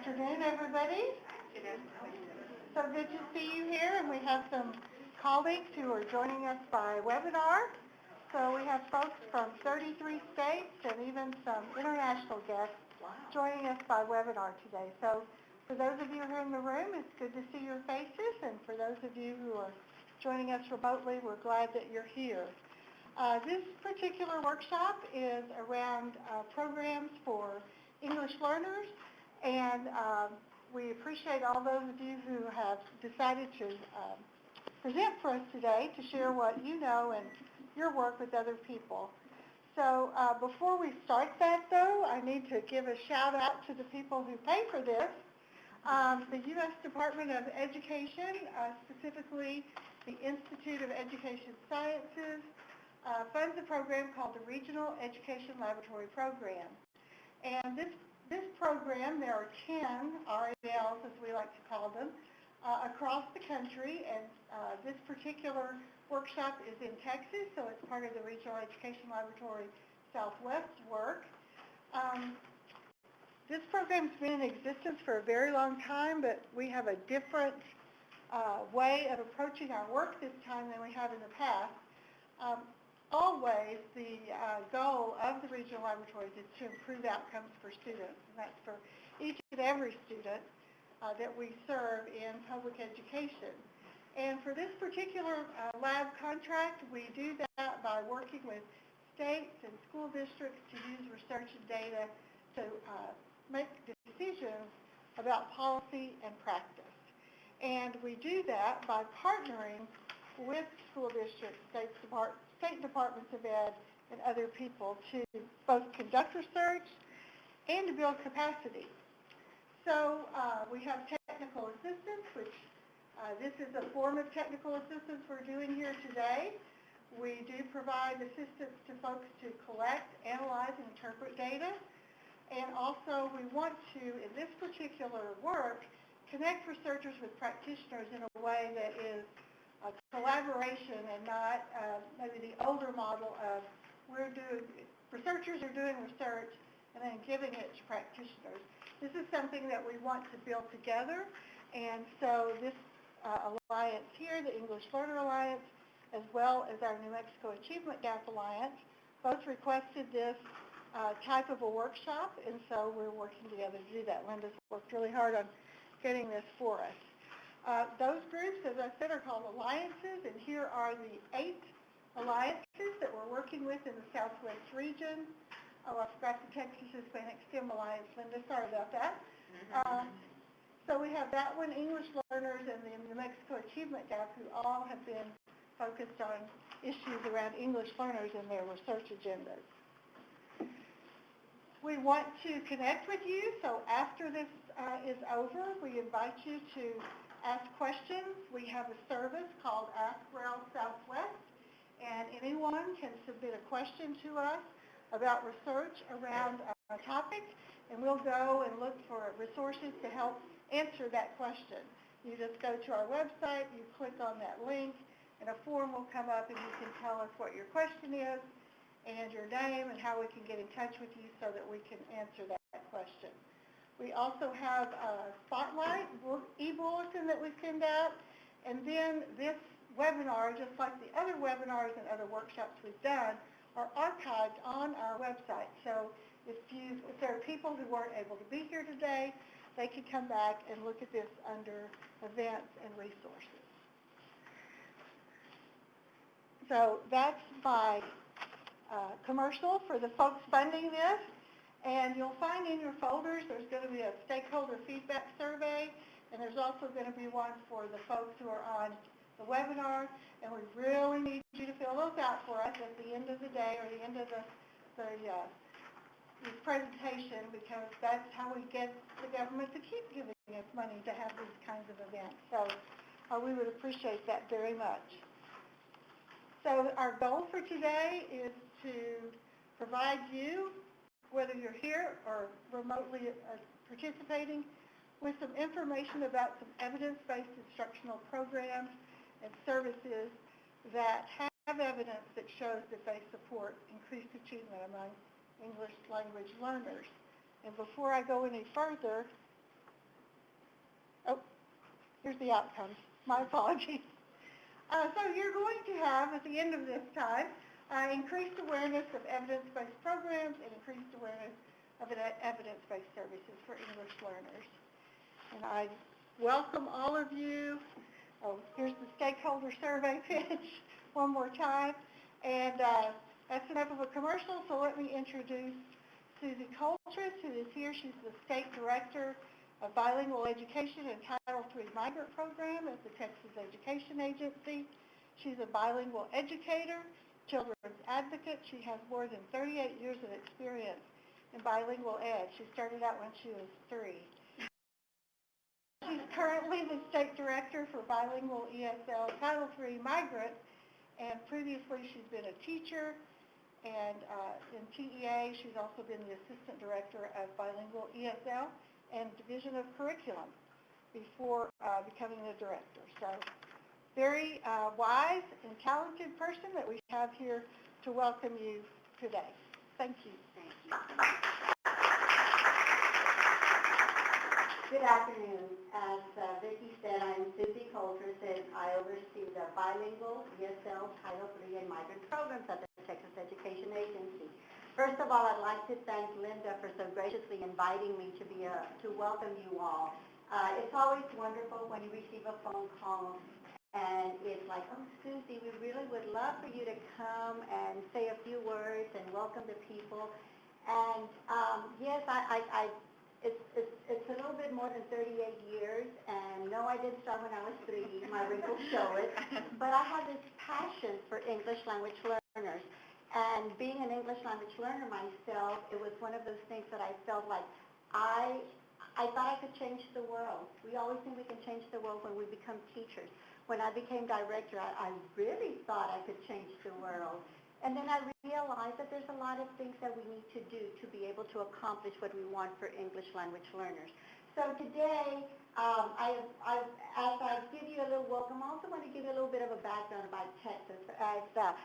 afternoon, everybody. So good to see you here, and we have some colleagues who are joining us by webinar. So we have folks from 33 states and even some international guests joining us by webinar today. So for those of you who are in the room, it's good to see your faces, and for those of you who are joining us remotely, we're glad that you're here. This particular workshop is around programs for English learners, and we appreciate all those of you who have decided to present for us today to share what you know and your work with other people. So before we start that, though, I need to give a shout out to the people who pay for this. The U.S. Department of Education, specifically the Institute of Education Sciences, funds a program called the Regional Education Laboratory Program. And this program, there are 10 RELs, as we like to call them, across the country, and this particular workshop is in Texas, so it's part of the Regional Education Laboratory Southwest work. This program's been in existence for a very long time, but we have a different way of approaching our work this time than we have in the past. Always, the goal of the regional laboratories is to improve outcomes for students, and that's for each and every student that we serve in public education. And for this particular lab contract, we do that by working with states and school districts to use research and data to make decisions about policy and practice. And we do that by partnering with school districts, state departments of ed, and other people to both conduct research and to build capacity. So we have technical assistance, which this is a form of technical assistance we're doing here today. We do provide assistance to folks to collect, analyze, and interpret data. And also we want to, in this particular work, connect researchers with practitioners in a way that is a collaboration and not maybe the older model of researchers are doing research and then giving it to practitioners. This is something that we want to build together, and so this alliance here, the English Learner Alliance, as well as our New Mexico Achievement Gap Alliance, both requested this type of a workshop, and so we're working together to do that. Linda's worked really hard on getting this for us. Those groups, as I said, are called alliances, and here are the 8 alliances that we're working with in the Southwest region. Oh, I forgot the Texas Hispanic STEM Alliance, Linda, sorry about that. So we have that one, English learners, and the New Mexico Achievement Gap, who all have been focused on issues around English learners and their research agendas. We want to connect with you, so after this is over, we invite you to ask questions. We have a service called Ask REL Southwest, and anyone can submit a question to us about research around a topic, and we'll go and look for resources to help answer that question. You just go to our website, you click on that link, and a form will come up, and you can tell us what your question is and your name and how we can get in touch with you so that we can answer that question. We also have a Spotlight e-bulletin that we send out, and then this webinar, just like the other webinars and other workshops we've done, are archived on our website. So if there are people who weren't able to be here today, they can come back and look at this under events and resources. So that's my commercial for the folks funding this. And you'll find in your folders there's going to be a stakeholder feedback survey, and there's also going to be one for the folks who are on the webinar. And we really need you to fill those out for us at the end of the day or the end of the presentation, because that's how we get the government to keep giving us money to have these kinds of events. So we would appreciate that very much. So our goal for today is to provide you, whether you're here or remotely participating, with some information about some evidence-based instructional programs and services that have evidence that shows that they support increased achievement among English language learners. And before I go any further, Oh, here's the outcomes. My apologies. So you're going to have, at the end of this time, increased awareness of evidence-based programs and increased awareness of evidence-based services for English learners. And I welcome all of you. Oh, here's the stakeholder survey pitch one more time. And that's enough of a commercial, so let me introduce Suzie Coultress, who is here. She's the State Director of Bilingual Education and Title III Migrant Program at the Texas Education Agency. She's a bilingual educator, children's advocate. She has more than 38 years of experience in bilingual ed. She started out when she was 3. She's currently the State Director for Bilingual ESL Title III Migrant, and previously she's been a teacher, and in TEA she's also been the Assistant Director of Bilingual ESL and Division of Curriculum before becoming the Director. So very wise and talented person that we have here to welcome you today. Thank you. Thank you. Good afternoon. As Vicki said, I'm Suzie Coultress, and I oversee the Bilingual ESL Title III and Migrant Programs at the Texas Education Agency. First of all, I'd like to thank Linda for so graciously inviting me to welcome you all. It's always wonderful when you receive a phone call and it's like, oh, Suzie, we really would love for you to come and say a few words and welcome the people. And yes, it's a little bit more than 38 years, and no, I didn't start when I was 3. My wrinkles show it. But I have this passion for English language learners. And being an English language learner myself, it was one of those things that I felt like I thought I could change the world. We always think we can change the world when we become teachers. When I became director, I really thought I could change the world. And then I realized that there's a lot of things that we need to do to be able to accomplish what we want for English language learners. So today, as I give you a little welcome, I also want to give you a little bit of a background about Texas. As I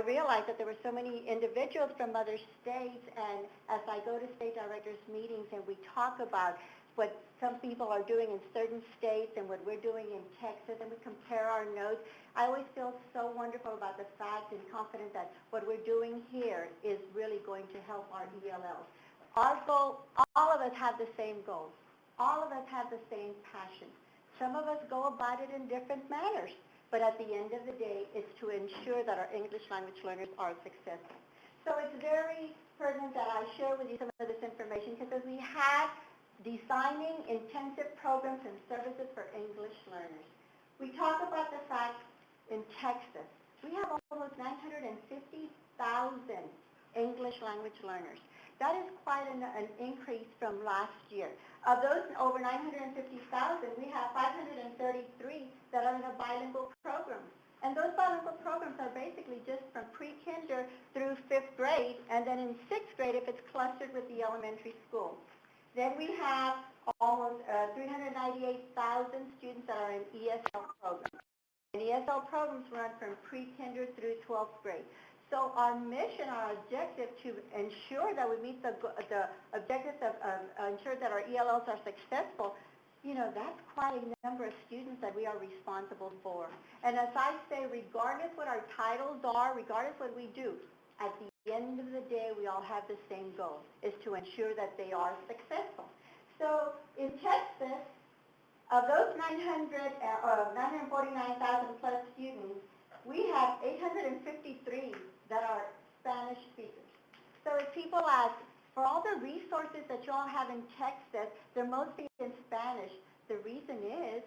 realized that there were so many individuals from other states, and as I go to state directors' meetings and we talk about what some people are doing in certain states and what we're doing in Texas, and we compare our notes, I always feel so wonderful about the fact and confident that what we're doing here is really going to help our ELLs. Our goal, all of us have the same goals. All of us have the same passion. Some of us go about it in different manners, but at the end of the day, it's to ensure that our English language learners are successful. So it's very pertinent that I share with you some of this information because we have designing intensive programs and services for English learners. We talk about the fact in Texas, we have almost 950,000 English language learners. That is quite an increase from last year. Of those over 950,000, we have 533 that are in a bilingual program. And those bilingual programs are basically just from pre-kinder through 5th grade, and then in 6th grade if it's clustered with the elementary school. Then we have almost 398,000 students that are in ESL programs. And ESL programs run from pre-kinder through 12th grade. So our mission, our objective to ensure that we meet the objectives of ensure that our ELLs are successful, that's quite a number of students that we are responsible for. And as I say, regardless what our titles are, regardless what we do, at the end of the day, we all have the same goal, is to ensure that they are successful. So in Texas, of those 949,000 plus students, we have 853 that are Spanish speakers. So if people ask, for all the resources that you all have in Texas, they're mostly in Spanish. The reason is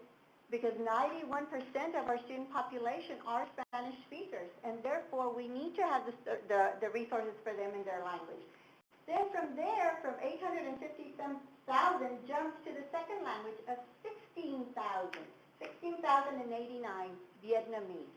because 91% of our student population are Spanish speakers, and therefore we need to have the resources for them in their language. Then from there, from 850,000 jumps to the second language of 16,089 Vietnamese.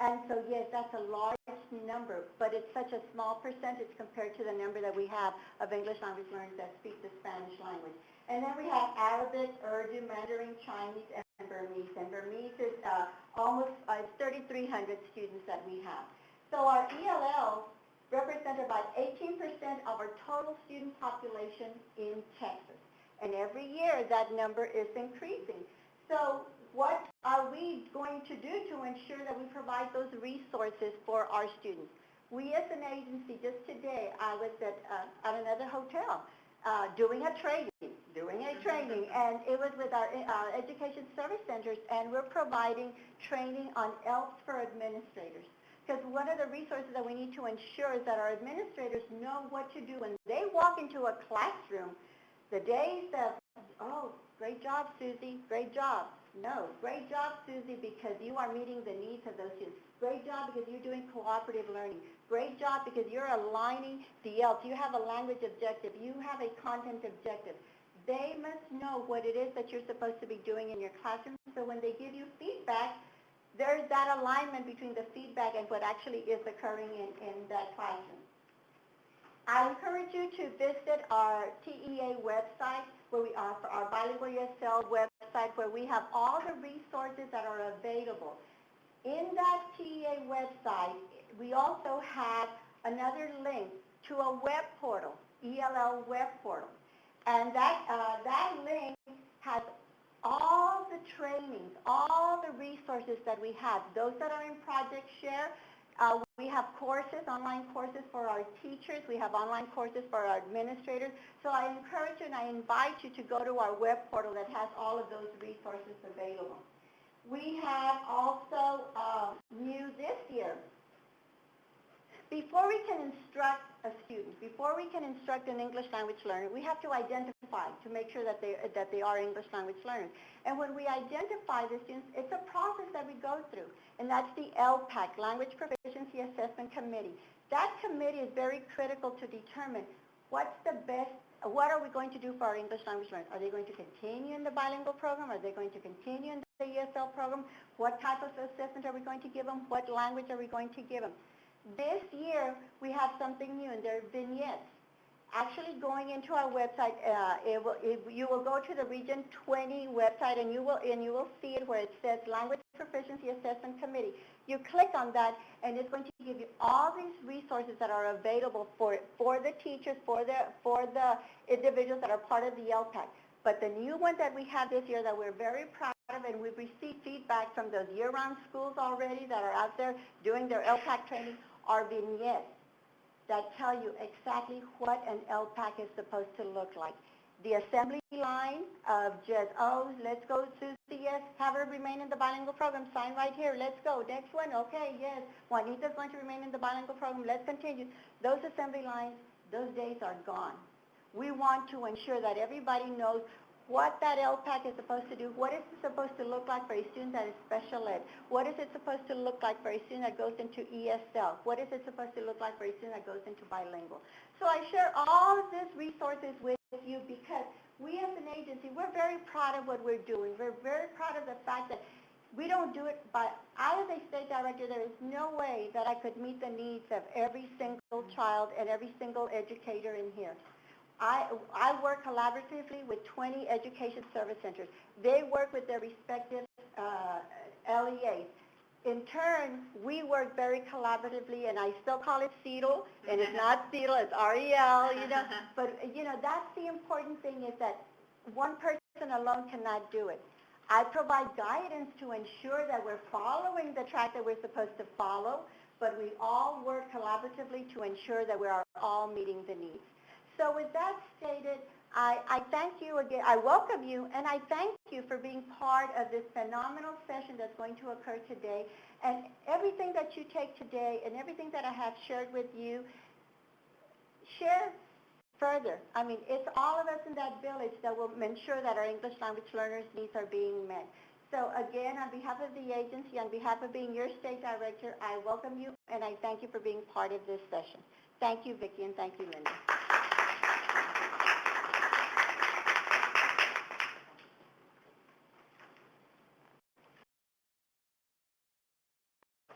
And so yes, that's a large number, but it's such a small percentage compared to the number that we have of English language learners that speak the Spanish language. And then we have Arabic, Urdu, Mandarin, Chinese, and Burmese. And Burmese is almost 3,300 students that we have. So our ELLs represent about 18% of our total student population in Texas. And every year that number is increasing. So what are we going to do to ensure that we provide those resources for our students? We as an agency, just today, I was at another hotel doing a training, and it was with our education service centers, and we're providing training on ELPs for administrators. Because one of the resources that we need to ensure is that our administrators know what to do when they walk into a classroom. The days of, oh, great job, Susie, great job. No, great job, Susie, because you are meeting the needs of those students. Great job because you're doing cooperative learning. Great job because you're aligning the ELPs. You have a language objective. You have a content objective. They must know what it is that you're supposed to be doing in your classroom, so when they give you feedback, there's that alignment between the feedback and what actually is occurring in that classroom. I encourage you to visit our TEA website, where we offer our Bilingual ESL website, where we have all the resources that are available. In that TEA website, we also have another link to a web portal, ELL web portal. And that link has all the trainings, all the resources that we have. Those that are in Project Share, we have courses, online courses for our teachers. We have online courses for our administrators. So I encourage you and I invite you to go to our web portal that has all of those resources available. We have also new this year. Before we can instruct a student, before we can instruct an English language learner, we have to identify to make sure that they are English language learners. And when we identify the students, it's a process that we go through, and that's the LPAC, Language Proficiency Assessment Committee. That committee is very critical to determine what are we going to do for our English language learners? Are they going to continue in the bilingual program? Are they going to continue in the ESL program? What type of assessment are we going to give them? What language are we going to give them? This year, we have something new, and there are vignettes. Actually, going into our website, you will go to the Region 20 website, and you will see it where it says Language Proficiency Assessment Committee. You click on that, and it's going to give you all these resources that are available for the teachers, for the individuals that are part of the LPAC. But the new one that we have this year that we're very proud of, and we've received feedback from those year-round schools already that are out there doing their LPAC training, are vignettes that tell you exactly what an LPAC is supposed to look like. The assembly line of just, oh, let's go to CS, have her remain in the bilingual program, sign right here, let's go. Next one, okay, yes, Juanita's going to remain in the bilingual program, let's continue. Those assembly lines, those days are gone. We want to ensure that everybody knows what that LPAC is supposed to do, what is it supposed to look like for a student that is special ed, what is it supposed to look like for a student that goes into ESL, what is it supposed to look like for a student that goes into bilingual. So I share all of these resources with you because we as an agency, we're very proud of what we're doing. We're very proud of the fact that we don't do it by, I as a state director, there is no way that I could meet the needs of every single child and every single educator in here. I work collaboratively with 20 education service centers. They work with their respective LEAs. In turn, we work very collaboratively, and I still call it CEDL, and it's not CEDL, it's REL, But, that's the important thing is that one person alone cannot do it. I provide guidance to ensure that we're following the track that we're supposed to follow, but we all work collaboratively to ensure that we are all meeting the needs. So with that stated, I thank you again, I welcome you, and I thank you for being part of this phenomenal session that's going to occur today. And everything that you take today and everything that I have shared with you, share further. I mean, it's all of us in that village that will ensure that our English language learners' needs are being met. So again, on behalf of the agency, on behalf of being your state director, I welcome you, and I thank you for being part of this session. Thank you, Vicki, and thank you, Linda.